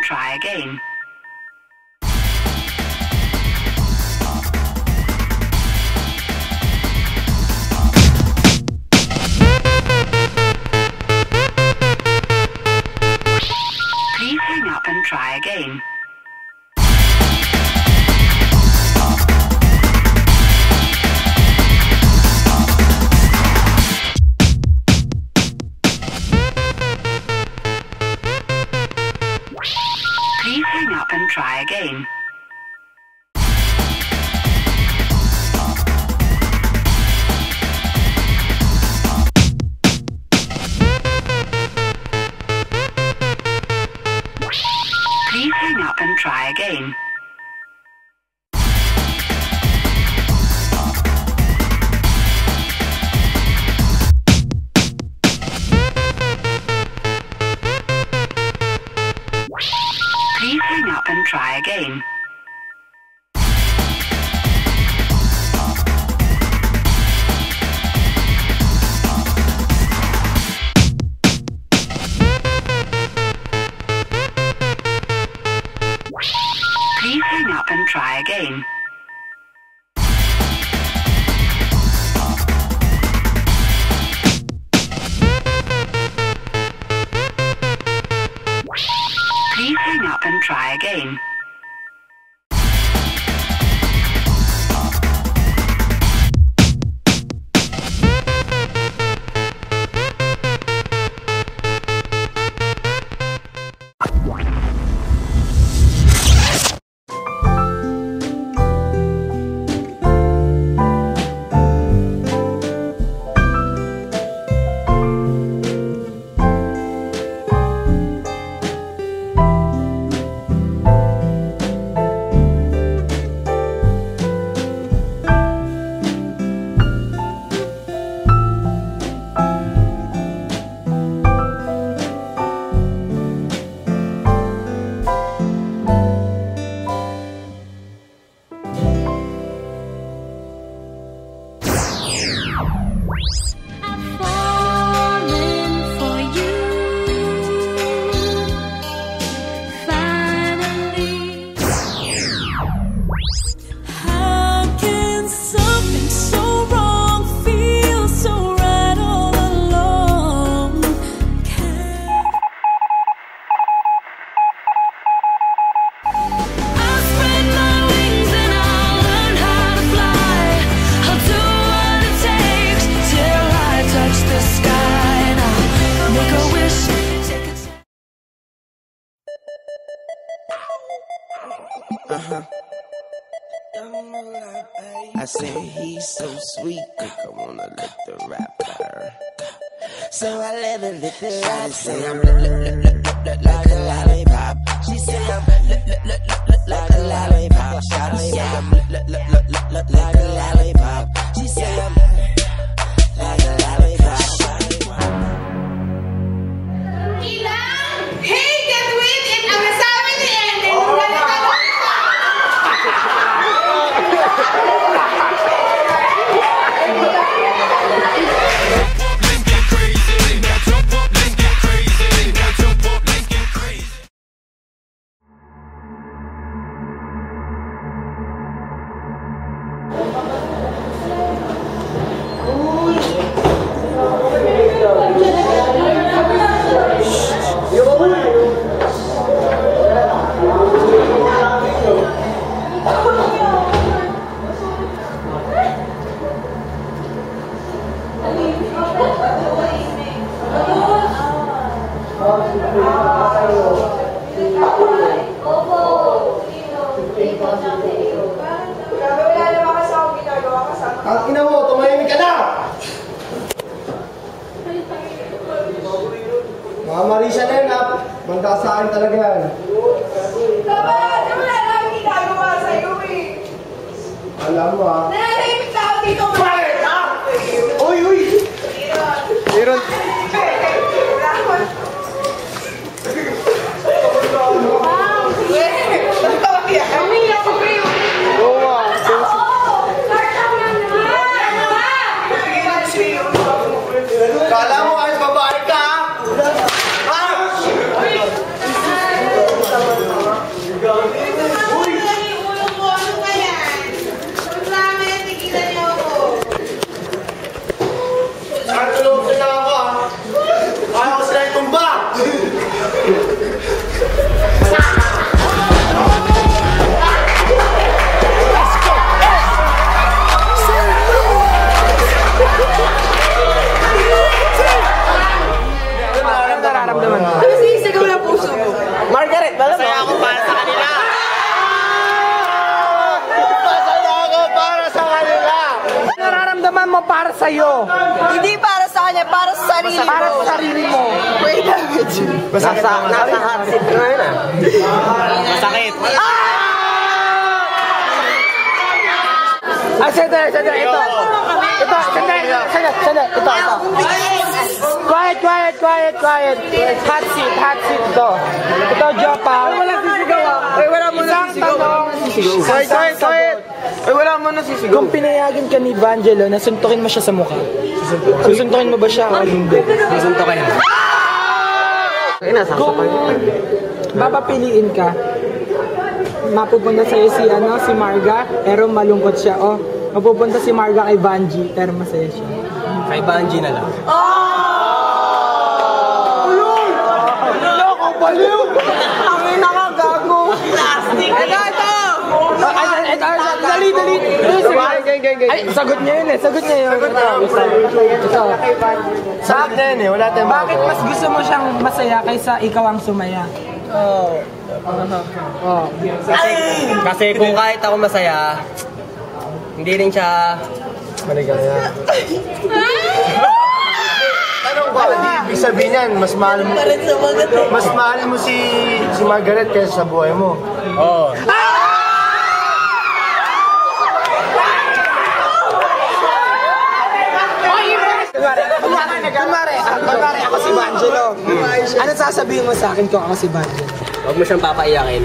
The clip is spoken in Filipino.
try again. Please hang up and try again. Please hang up and try again. Please hang up and try again. Please hang up and try again. Please hang up and try again. Please hang up and try again. I said he's so sweet, think I wanna lick the rapper. So I let her lick the rapper. Say I'm like a lollipop. She say I'm like a lollipop. She say I'm like a lollipop. She say I'm like a lollipop. Ilan? Hey, get with it! Ang nasabi ni Ende, nung nalita ang ina mo, tumahimik ka na! Mga Marisa na yun, ha? Manda sa akin talaga yan. wala lang ginagawa sa'yo eh. Alam mo, ha? Nanahimik na ako dito. Bakit, ha? Uy, uy! Meron. Kala mo kahit babae ka, ha? sa'yo. Hindi para sa kanya, para sa sarili mo. Para sa sarili mo. Wait a minute. Nasa hot seat na yun ah. Masakit. Sandali, ito. Quiet. Hot seat ito. Ito, Jopa. Wala sisigaw ah. Wala mo na sisigaw. Quiet. Wala mo na sisigaw. Kung pinayagan ka ni Vangelo na suntukin mo siya sa mukha, susuntukin mo ba siya o hindi? Susuntukin. Kung papapiliin ka, mapupunta sa'yo si Marga, pero malungkot siya. O, mapupunta si Marga kay Vanji, pero masaya siya. Kay Banji na lang. Baliw! Ang ina ka, gago. Plastic. Ito. Dali. Ay, sagot niya yun. Ito. Sa akin eh, wala tayong Bakit mas gusto mo siyang masaya kaysa ikaw ang sumaya? Kasi kung kahit ako masaya, hindi rin siya maligaya. Tanong ko, di ibig sabihin yan, mas mahal mo si Margaret kaysa sa buhay mo. Oo. Kunwari ako si Vangelo. Ano sasabihin mo sa akin kung ako si Vangelo? Huwag mo siyang papaiyakin.